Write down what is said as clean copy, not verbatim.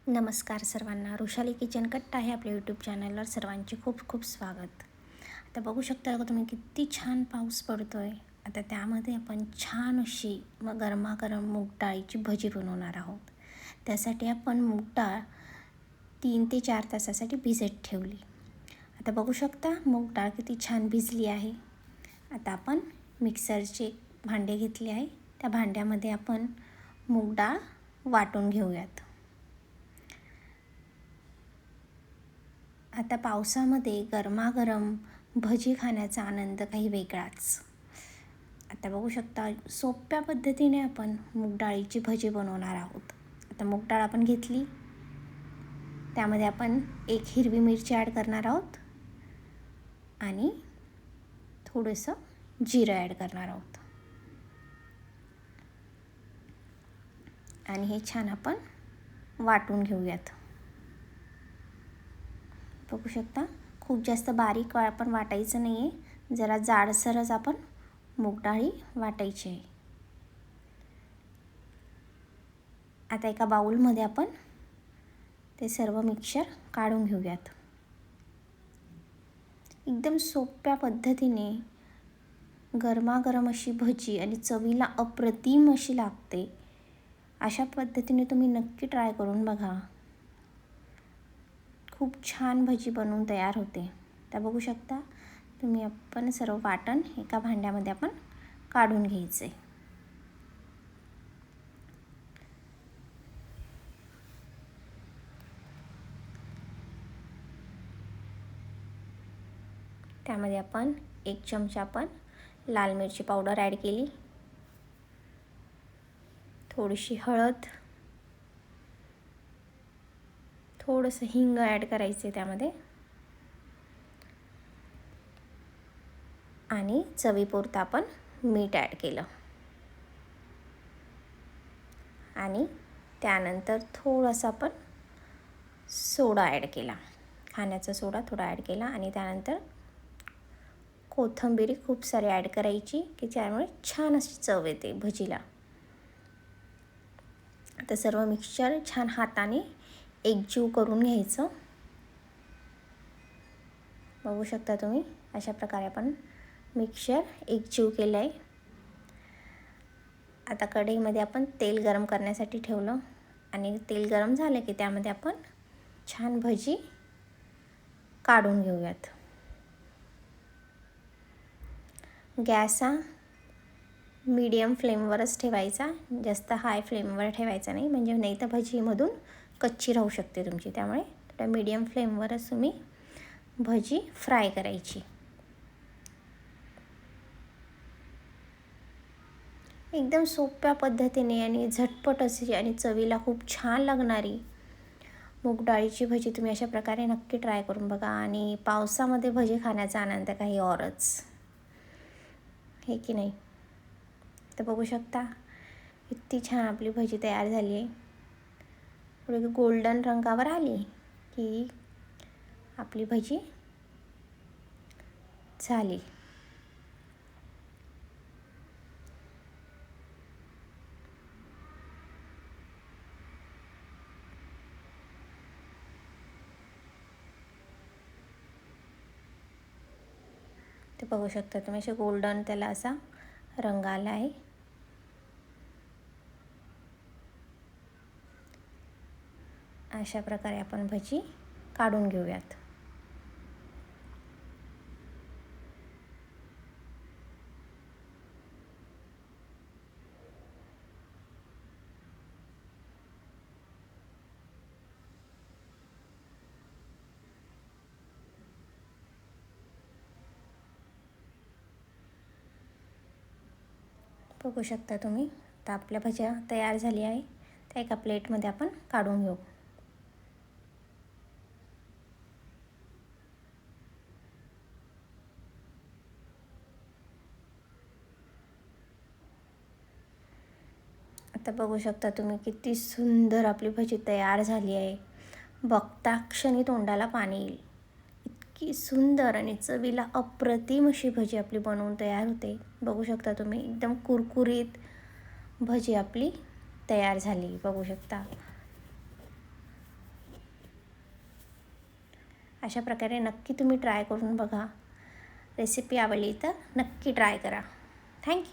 नमस्कार सर्वांना. वृषाली किचन कट्टा आहे आपल्या यूट्यूब चॅनलवर सर्वांचे खूप खूप स्वागत. आता बघू शकता का तुम्ही किती छान पाऊस पडतो आहे. आता त्यामध्ये आपण छान अशी गरमागरम मूग डाळीची भजी बनवणार आहोत. त्यासाठी आपण मूग डाळ 3 ते 4 तासासाठी भिजत ठेवली. आता बघू शकता मूग डाळ किती छान भिजली आहे. आता आपण मिक्सरचे भांडे घेतले आहे. त्या भांड्यामध्ये आपण मूग डाळ वाटून घेऊयात. आता पावसामध्ये गरमागरम भजी खाण्याचा आनंद काही वेगळाच. आता बघू शकता सोप्या पद्धतीने आपण मूग डाळीची भजी बनवणार आहोत. आता मूग डाळ आपण घेतली, त्यामध्ये आपण 1 हिरवी मिरची ॲड करणार आहोत आणि थोडंसं जिरं ॲड करणार आहोत आणि हे छान आपण वाटून घेऊयात. बघू शकता खूप जास्त बारीक आपण वाटायचं नाही आहे, जरा जाडसरच आपण मूग डाळी वाटायची आहे. आता एका बाउलमध्ये आपण ते सर्व मिक्सचर काढून घेऊयात. एकदम सोप्या पद्धतीने गरमागरम अशी भजी आणि चवीला अप्रतिम अशी लागते. अशा पद्धतीने तुम्ही नक्की ट्राय करून बघा. खूप छान भजी बनवून तयार होते. तर बघू शकता तुम्ही आपण सर्व वाटण एका भांड्यामध्ये आपण काढून घ्यायचे. त्यामध्ये आपण 1 चमचा आपण लाल मिरची पावडर ॲड केली, थोडीशी हळद, थोडंसं हिंग ॲड करायचे त्यामध्ये आणि चवीपुरतं आपण मीठ ॲड केलं आणि त्यानंतर थोडंसं आपण सोडा ॲड केला, खाण्याचा सोडा थोडा ॲड केला आणि त्यानंतर कोथिंबीर खूप सारी ॲड करायची की त्यामुळे छान अशी चव येते भजीला. आता सर्व मिक्सचर छान हाताने एकजीव करून घ्यायचं. बघू शकता तुम्ही अशा प्रकारे आपण मिक्सचर एकजीव केलं आहे. आता कढईमध्ये आपण तेल गरम करण्यासाठी ठेवलं आणि तेल गरम झालं की त्यामध्ये आपण छान भजी काढून घेऊयात. गॅस हा मीडियम फ्लेमवरच ठेवायचा, जास्त हाय फ्लेमवर ठेवायचा नाही, म्हणजे नाही तर भजीमधून कच्ची राहू शकते तुमची. त्यामुळे थोड्या मीडियम फ्लेमवरच तुम्ही भजी फ्राय करायची. एकदम सोप्या पद्धतीने आणि झटपट अशी आणि चवीला खूप छान लागणारी मूग डाळीची भजी तुम्ही अशा प्रकारे नक्की ट्राय करून बघा. आणि पावसामध्ये भजी खाण्याचा आनंद काही औरच, हे की नाही. तर बघू शकता किती छान आपली भजी तयार झाली आहे. थोडी गोल्डन रंगावर आली की आपली भजी झाली. ते बघू शकता तुम्ही असे गोल्डन त्याला असा रंग आला आहे. अशा प्रकारे आपण भजी काढून घेऊयात. बघू शकता तुम्ही आता आपल्या भज्या तयार झाली आहे. त्या एका प्लेटमध्ये आपण काढून घेऊ. आता बघू शकता तुम्ही किती सुंदर आपली भजी तयार झाली आहे. बघता क्षणी तोंडाला पाणी येईल. इतकी सुंदर आणि चवीला अप्रतिम अशी भजी आपली बनवून तयार होते. बघू शकता तुम्ही एकदम कुरकुरीत भजी आपली तयार झाली. बघू शकता अशा प्रकारे नक्की तुम्ही ट्राय करून बघा. रेसिपी आवडली तर नक्की ट्राय करा. थँक्यू.